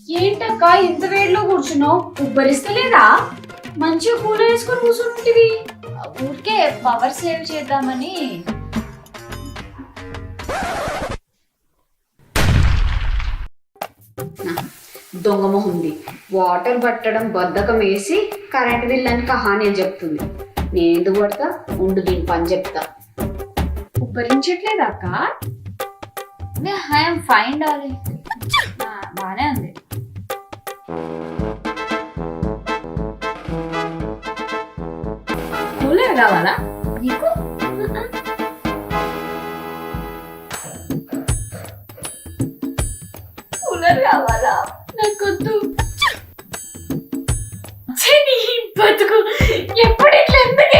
ఏంటక్క ఇంత వేడిలో కూర్చున్నావు? ఉబ్బరిస్తలేదా? మంచిగా కూలర్ వేసుకొని కూర్చుంటివి. ఊరికే పవర్ సేవ్ చేద్దామని. దొంగ మొహంది. వాటర్ పట్టడం బద్ధకం వేసి కరెంట్ బిల్ అని కహాని అని చెప్తుంది. నేను ఎందుకు పడతా? ఉండు దీని పని చెప్తా. ఉబ్బరించట్లేదా అక్క? I'm fine darling. బానే ఉంది. కూలర్ కావాలా నీకు? కూలర్ కావాలా? నాకొద్దు. బతుకు ఎప్పుడు ఇట్లా ఎందుకు